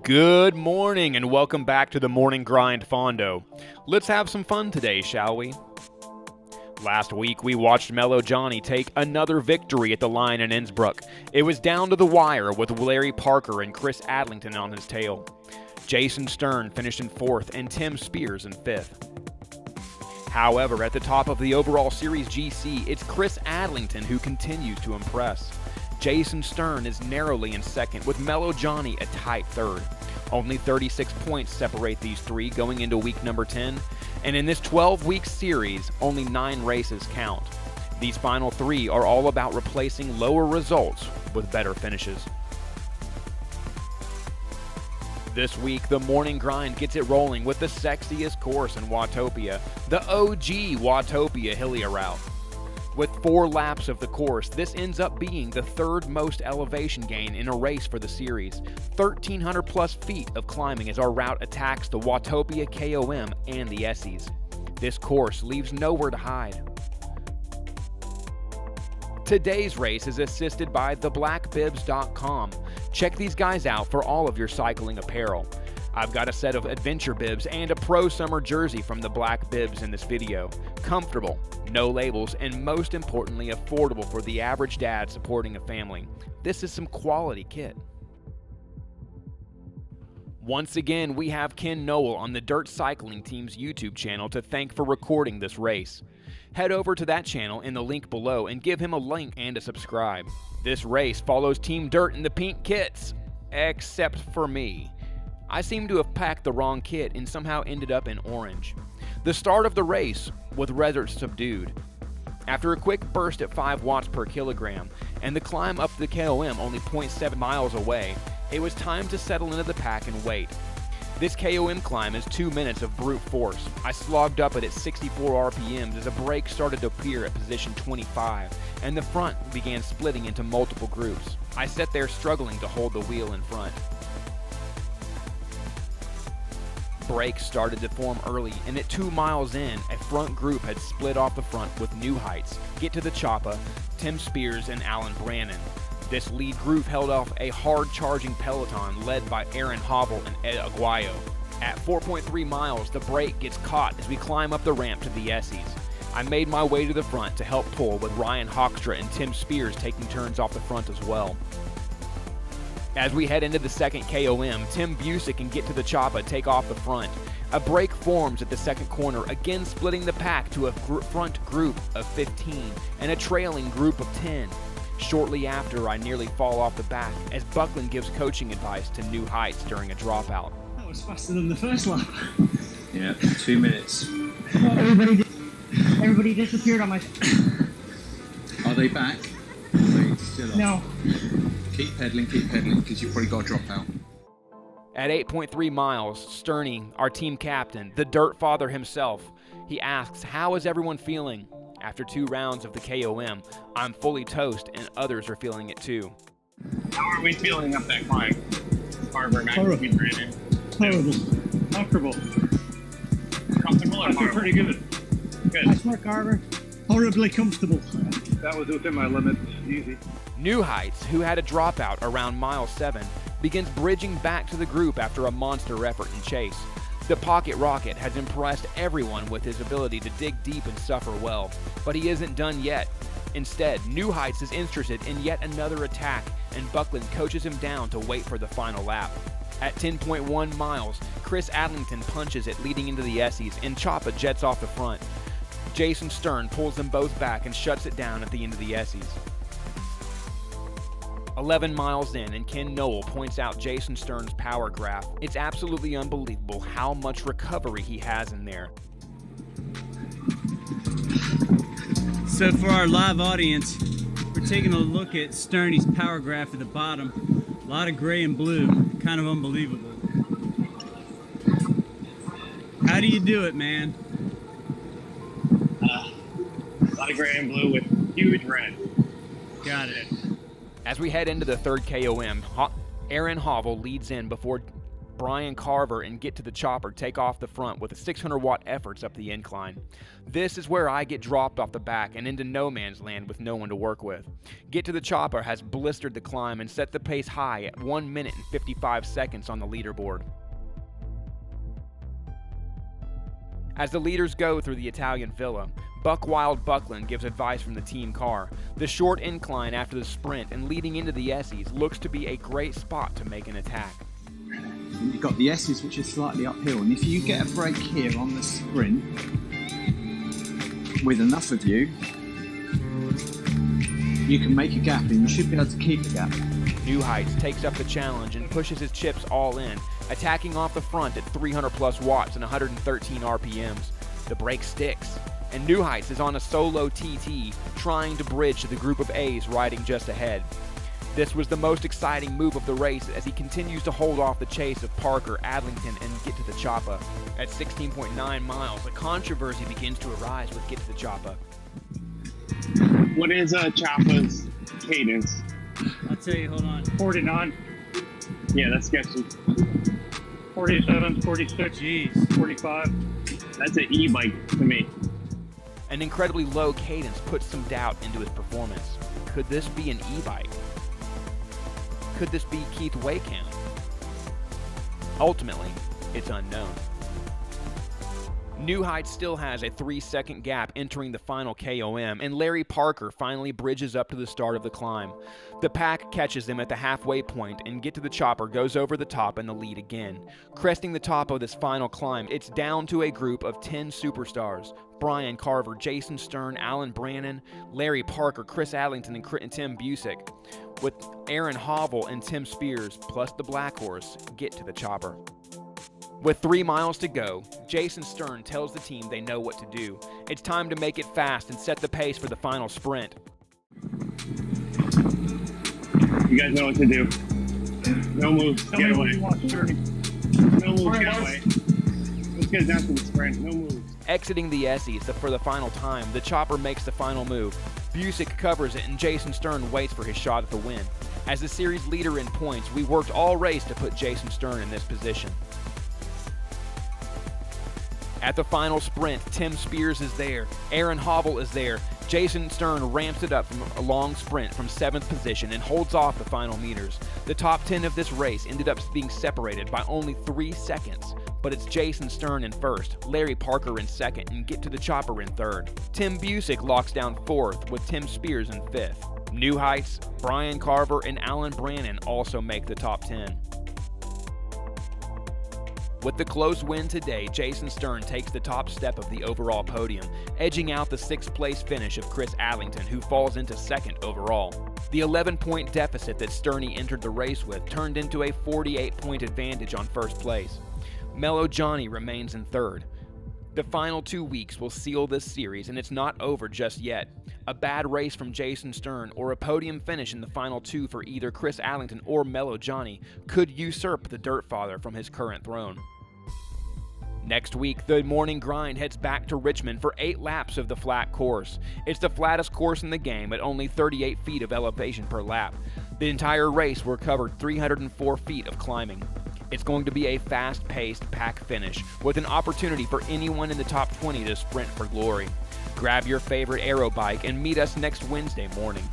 Good morning and welcome back to the Morning Grind Fondo. Let's have some fun today, shall we? Last week we watched Mellow Johnny take another victory at the line in Innsbruck. It was down to the wire with Larry Parker and Chris Adlington on his tail. Jason Stern finished in 4th and Tim Spears in 5th. However, at the top of the overall series GC, it's Chris Adlington who continues to impress. Jason Stern is narrowly in 2nd, with Mellow Johnny a tight 3rd. Only 36 points separate these three going into week number 10, and in this 12-week series, only 9 races count. These final 3 are all about replacing lower results with better finishes. This week, the Morning Grind gets it rolling with the sexiest course in Watopia, the OG Watopia Hilly route. With 4 laps of the course, this ends up being the 3rd most elevation gain in a race for the series. 1,300 plus feet of climbing as our route attacks the Watopia KOM and the Essies. This course leaves nowhere to hide. Today's race is assisted by theblackbibs.com. Check these guys out for all of your cycling apparel. I've got a set of adventure bibs and a pro summer jersey from the Black Bibs in this video. Comfortable, no labels, and most importantly affordable for the average dad supporting a family. This is some quality kit. Once again, we have Ken Nowell on the Dirt Cycling Team's YouTube channel to thank for recording this race. Head over to that channel in the link below and give him a like and a subscribe. This race follows Team Dirt in the pink kits, except for me. I seem to have packed the wrong kit and somehow ended up in orange. The start of the race was rather subdued. After a quick burst at 5 watts per kilogram and the climb up the KOM only 0.7 miles away, it was time to settle into the pack and wait. This KOM climb is 2 minutes of brute force. I slogged up it at 64 RPMs as a break started to appear at position 25 and the front began splitting into multiple groups. I sat there struggling to hold the wheel in front. Breaks started to form early, and at 2 miles in, a front group had split off the front with New Heights, Get to the Choppa, Tim Spears, and Alan Brannon. This lead group held off a hard-charging peloton led by Aaron Hovell and Ed Aguayo. At 4.3 miles, the break gets caught as we climb up the ramp to the Essies. I made my way to the front to help pull with Ryan Hoekstra and Tim Spears taking turns off the front as well. As we head into the second KOM, Tim Busick and Get to the Choppa take off the front. A break forms at the second corner, again splitting the pack to a front group of 15 and a trailing group of 10. Shortly after, I nearly fall off the back as Buckland gives coaching advice to New Heights during a dropout. That was faster than the first lap. Yeah, 2 minutes. Well, everybody disappeared on my... Are they back? Are they still on? No. Keep pedaling, because you've probably got to drop out. At 8.3 miles, Sterney, our team captain, the dirt father himself, he asks, "How is everyone feeling?" After 2 rounds of the KOM, I'm fully toast and others are feeling it too. How are we feeling up that climb? Carver, 9 Horrible. feet Brandon. Horrible. Comfortable. Comfortable or I feel horrible? pretty good. Good. Nice work, Carver. Horribly comfortable. That was within my limits. Easy. New Heights, who had a dropout around mile 7, begins bridging back to the group after a monster effort in chase. The Pocket Rocket has impressed everyone with his ability to dig deep and suffer well, but he isn't done yet. Instead, New Heights is interested in yet another attack, and Buckland coaches him down to wait for the final lap. At 10.1 miles, Chris Adlington punches it leading into the Essies, and Choppa jets off the front. Jason Stern pulls them both back and shuts it down at the end of the Essies. 11 miles in, and Ken Nowell points out Jason Stern's power graph. It's absolutely unbelievable how much recovery he has in there. So for our live audience, we're taking a look at Sterney's power graph at the bottom. A lot of gray and blue, kind of unbelievable. How do you do it, man? A lot of gray and blue with huge red. Got it. As we head into the third KOM, Aaron Hovell leads in before Brian Carver and Get to the Chopper take off the front with 600-watt efforts up the incline. This is where I get dropped off the back and into no man's land with no one to work with. Get to the Chopper has blistered the climb and set the pace high at 1 minute and 55 seconds on the leaderboard. As the leaders go through the Italian Villa, Buck Wild Buckland gives advice from the team car. The short incline after the sprint and leading into the Essies looks to be a great spot to make an attack. You've got the S's, which are slightly uphill, and if you get a break here on the sprint with enough of you, you can make a gap, and you should be able to keep the gap. New Heights takes up the challenge and pushes his chips all in, attacking off the front at 300 plus watts and 113 RPMs. The brake sticks, and New Heights is on a solo TT, trying to bridge the group of A's riding just ahead. This was the most exciting move of the race as he continues to hold off the chase of Parker, Adlington, and Get to the Chopper. At 16.9 miles, a controversy begins to arise with Get to the Chopper. What is Choppa's cadence? I'll tell you, hold on. 49, Yeah, that's sketchy. 47, 46, Jeez. 45. That's an e-bike to me. An incredibly low cadence puts some doubt into his performance. Could this be an e-bike? Could this be Keith Waycam? Ultimately, it's unknown. New Heights still has a 3-second gap entering the final KOM, and Larry Parker finally bridges up to the start of the climb. The pack catches them at the halfway point, and Get to the Chopper goes over the top in the lead again. Cresting the top of this final climb, it's down to a group of 10 superstars: Brian Carver, Jason Stern, Alan Brannon, Larry Parker, Chris Adlington, and Tim Busick, with Aaron Hovell and Tim Spears, plus the Black Horse, Get to the Chopper. With 3 miles to go, Jason Stern tells the team they know what to do. It's time to make it fast and set the pace for the final sprint. You guys know what to do. No moves, Tell get me what away. you want, Sturdy. No moves, get away. Let's get down to the sprint. No moves. Exiting the Essies for the final time, the Chopper makes the final move. Busick covers it and Jason Stern waits for his shot at the win. As the series leader in points, we worked all race to put Jason Stern in this position. At the final sprint, Tim Spears is there, Aaron Hovell is there. Jason Stern ramps it up from a long sprint from 7th position and holds off the final meters. The top 10 of this race ended up being separated by only 3 seconds, but it's Jason Stern in first, Larry Parker in second, and Get to the Chopper in third. Tim Busick locks down 4th, with Tim Spears in 5th. New Heights, Brian Carver, and Alan Brannon also make the top 10. With the close win today, Jason Stern takes the top step of the overall podium, edging out the 6th place finish of Chris Adlington, who falls into 2nd overall. The 11-point deficit that Sterney entered the race with turned into a 48-point advantage on 1st place. Mellow Johnny remains in 3rd. The final 2 weeks will seal this series, and it's not over just yet. A bad race from Jason Stern or a podium finish in the final 2 for either Chris Adlington or Mellow Johnny could usurp the Dirt Father from his current throne. Next week, the Morning Grind heads back to Richmond for 8 laps of the flat course. It's the flattest course in the game at only 38 feet of elevation per lap. The entire race will cover 304 feet of climbing. It's going to be a fast-paced pack finish with an opportunity for anyone in the top 20 to sprint for glory. Grab your favorite aero bike and meet us next Wednesday morning.